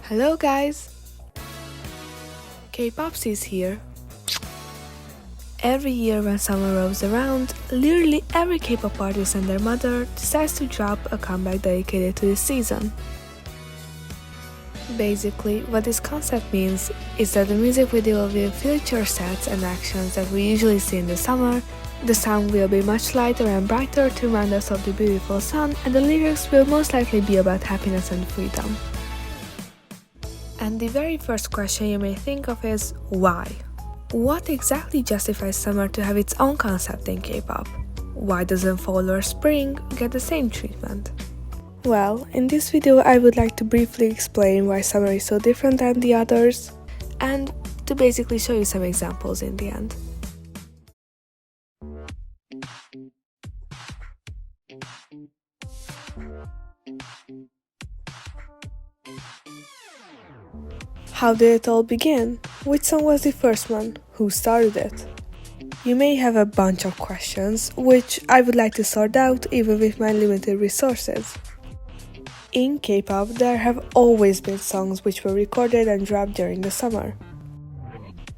Hello guys! Kpop is here. Every year when summer rolls around, literally every K-pop artist and their mother decides to drop a comeback dedicated to this season. Basically, what this concept means is that the music video will feature sets and actions that we usually see in the summer, the sound will be much lighter and brighter to remind us of the beautiful sun, and the lyrics will most likely be about happiness and freedom. And the very first question you may think of is, why? What exactly justifies summer to have its own concept in K-pop? Why doesn't fall or spring get the same treatment? Well, in this video I would like to briefly explain why summer is so different than the others, and to basically show you some examples in the end. How did it all begin? Which song was the first one? Who started it? You may have a bunch of questions, which I would like to sort out even with my limited resources. In K-pop, there have always been songs which were recorded and dropped during the summer.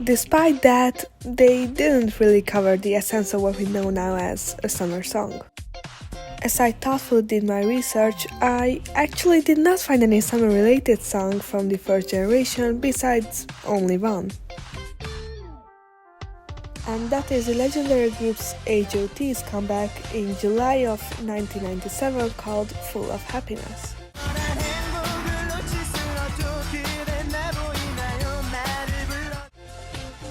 Despite that, they didn't really cover the essence of what we know now as a summer song. As I thoughtfully did my research, I actually did not find any summer-related song from the first generation besides only one. And that is the legendary group's H.O.T's comeback in July of 1997 called Full of Happiness.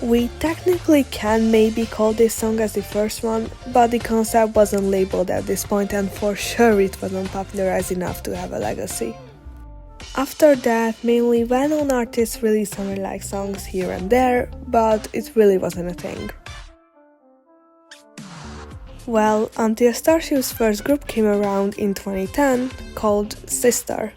We technically can maybe call this song as the first one, but the concept wasn't labeled at this point and for sure it wasn't popularized enough to have a legacy. After that, mainly well-known artists released summer-like songs here and there, but it really wasn't a thing. Well, until Starship's first group came around in 2010, called Sister.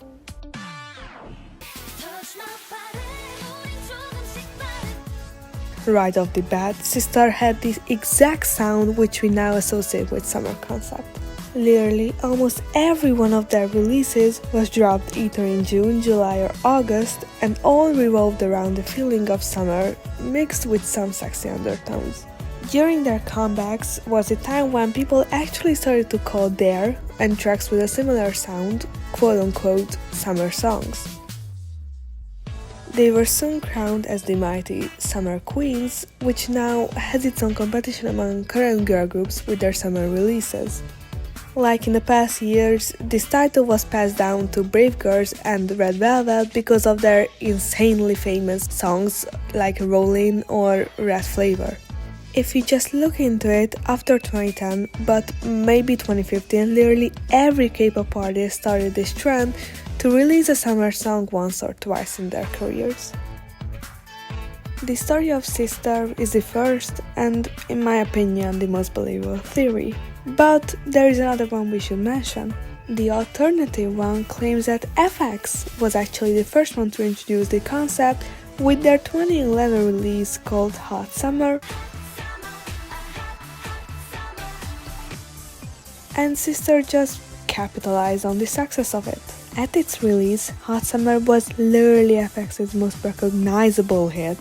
Right off the bat, Sister had the exact sound which we now associate with summer concept. Literally, almost every one of their releases was dropped either in June, July or August, and all revolved around the feeling of summer, mixed with some sexy undertones. During their comebacks was a time when people actually started to call their, and tracks with a similar sound, quote-unquote, summer songs. They were soon crowned as the mighty Summer Queens, which now has its own competition among Korean girl groups with their summer releases. Like in the past years, this title was passed down to Brave Girls and Red Velvet because of their insanely famous songs like Rollin' or Red Flavor. If you just look into it, after 2010, but maybe 2015, literally every K-pop artist started this trend to release a summer song once or twice in their careers. The story of Sister is the first and, in my opinion, the most believable theory. But there is another one we should mention. The alternative one claims that FX was actually the first one to introduce the concept with their 2011 release called Hot Summer, and Sister just capitalized on the success of it. At its release, Hot Summer was literally FX's most recognizable hit,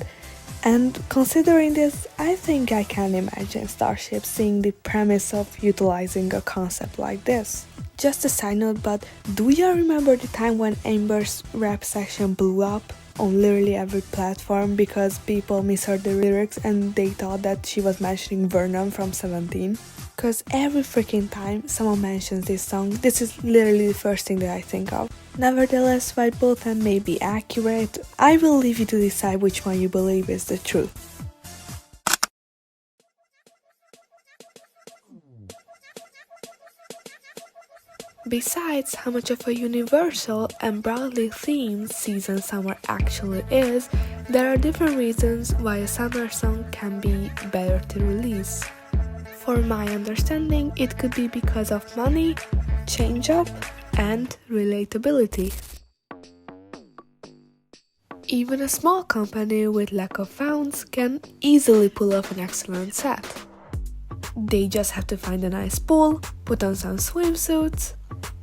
and considering this, I think I can imagine Starship seeing the premise of utilizing a concept like this. Just a side note, but do you remember the time when Amber's rap section blew up on literally every platform because people misheard the lyrics and they thought that she was mentioning Vernon from 17? Cause every freaking time someone mentions this song, this is literally the first thing that I think of. Nevertheless, while both of them may be accurate, I will leave you to decide which one you believe is the truth. Besides how much of a universal and broadly themed season summer actually is, there are different reasons why a summer song can be better to release. For my understanding, it could be because of money, change-up, and relatability. Even a small company with lack of funds can easily pull off an excellent set. They just have to find a nice pool, put on some swimsuits,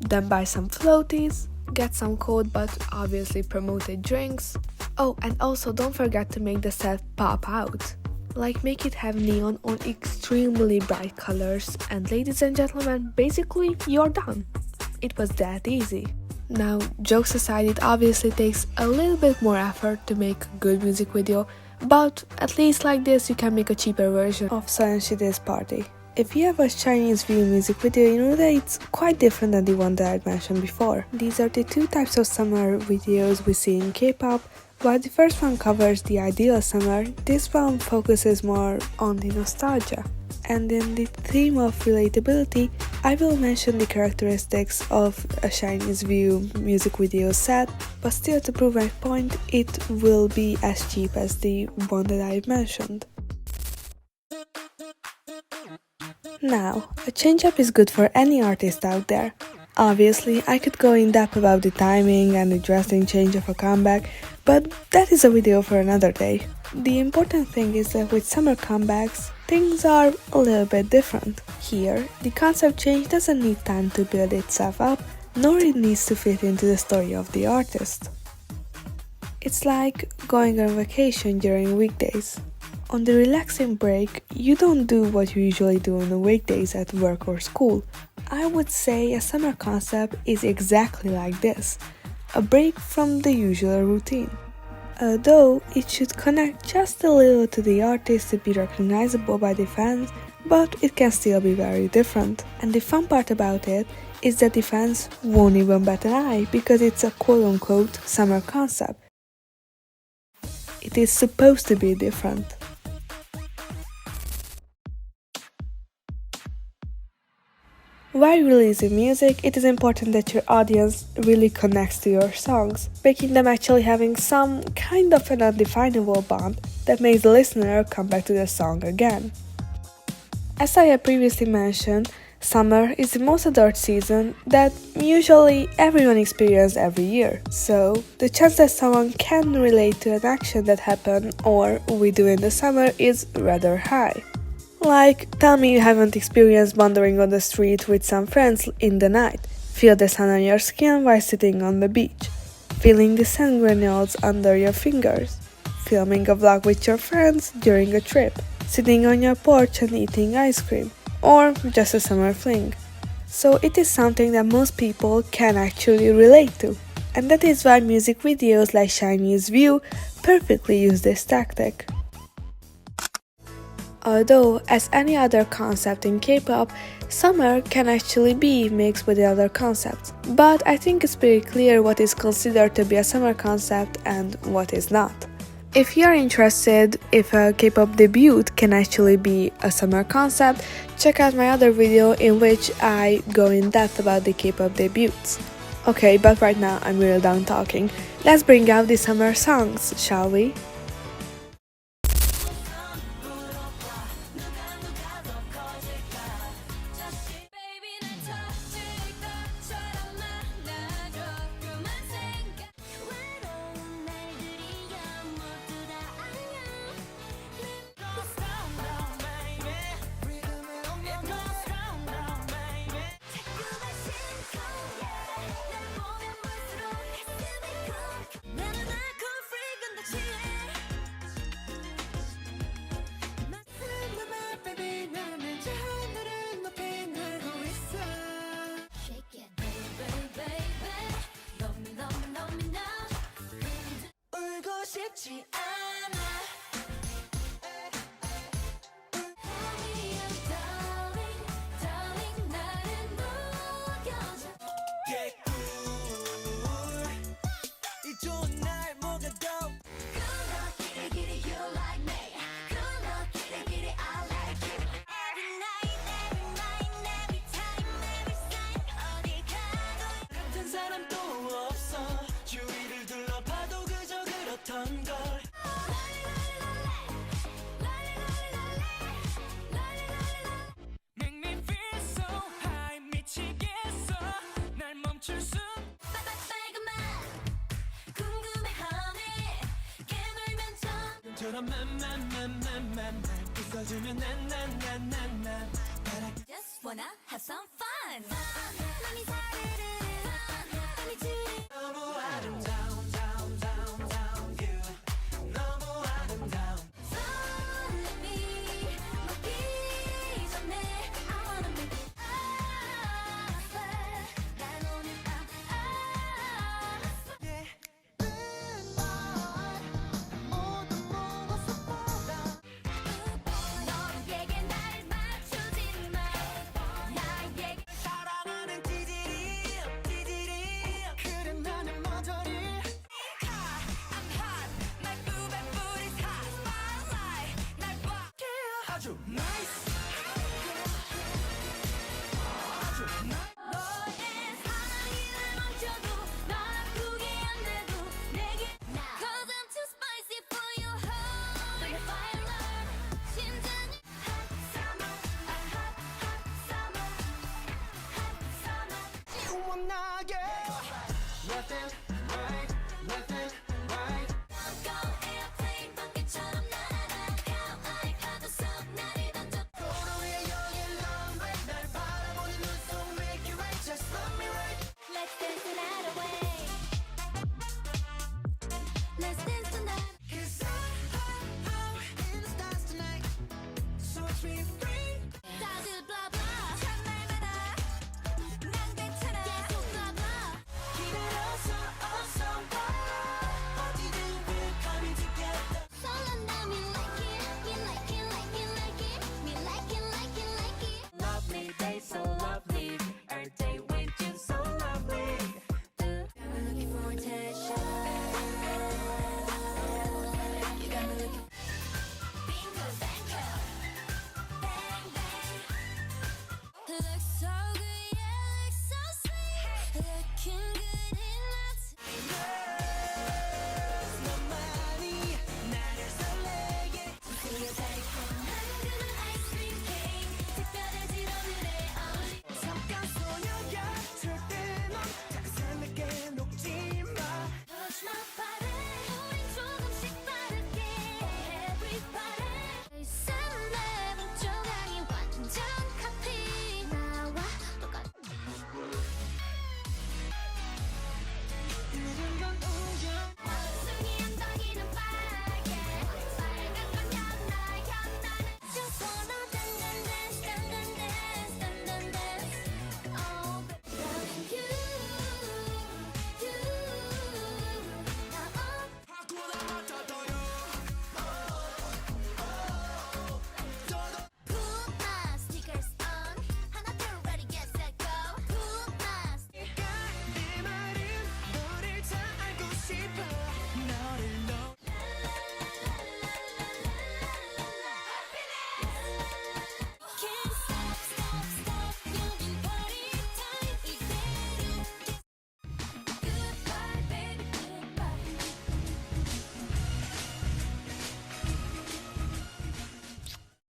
then buy some floaties, get some cold but obviously promoted drinks. Oh, and also don't forget to make the set pop out. Like make it have neon on extremely bright colors, and ladies and gentlemen, basically you're done. It was that easy. Now, jokes aside, it obviously takes a little bit more effort to make a good music video, but at least like this you can make a cheaper version of Soyeonshi Day's Party. If you have a Chinese view music video, you know that it's quite different than the one that I mentioned before. These are the two types of summer videos we see in K-pop. While the first one covers the ideal summer, this one focuses more on the nostalgia. And in the theme of relatability, I will mention the characteristics of a Chinese view music video set, but still to prove my point, it will be as cheap as the one that I've mentioned. Now, a change-up is good for any artist out there. Obviously, I could go in depth about the timing and the drastic change of a comeback, but that is a video for another day. The important thing is that with summer comebacks, things are a little bit different. Here, the concept change doesn't need time to build itself up, nor it needs to fit into the story of the artist. It's like going on vacation during weekdays. On the relaxing break, you don't do what you usually do on the weekdays at work or school. I would say a summer concept is exactly like this, a break from the usual routine. Although it should connect just a little to the artist to be recognizable by the fans, but it can still be very different. And the fun part about it is that the fans won't even bat an eye because it's a quote-unquote summer concept. It is supposed to be different. While releasing music, it is important that your audience really connects to your songs, making them actually having some kind of an undefinable bond that makes the listener come back to the song again. As I have previously mentioned, summer is the most adored season that usually everyone experiences every year, so the chance that someone can relate to an action that happened or we do in the summer is rather high. Like, tell me you haven't experienced wandering on the street with some friends in the night, feel the sun on your skin while sitting on the beach, feeling the sand granules under your fingers, filming a vlog with your friends during a trip, sitting on your porch and eating ice cream, or just a summer fling. So it is something that most people can actually relate to, and that is why music videos like Chinese View perfectly use this tactic. Although, as any other concept in K-pop, summer can actually be mixed with the other concepts. But I think it's pretty clear what is considered to be a summer concept and what is not. If you are interested if a K-pop debut can actually be a summer concept, check out my other video in which I go in depth about the K-pop debuts. Okay, but right now I'm really done talking. Let's bring out the summer songs, shall we? Just wanna have some fun. 아주 nice. 아주 nice. 너의 사랑이를 멈춰도 날 아프게 안 돼도 내게 Cause I'm too spicy for your heart Like a fire alarm 심장이 hot summer a hot hot summer hot summer 원나게 left and right, left and right. Go airplane 번개처럼 날아가 가와이 파도 속 나를 던져 도로에 여긴 runway 날 바라보는 눈속 make it right, just love me right. Let's dance the night away Let's dance the night Cause I'm in the stars tonight, so watch me free. 다들 blah blah 참말마다 난 괜찮아 계속 blah blah 기다려서 어서 와. 어디든 we're coming together. 설렌다 me like it me like it like it like it me like it like it like it Love me, babe, so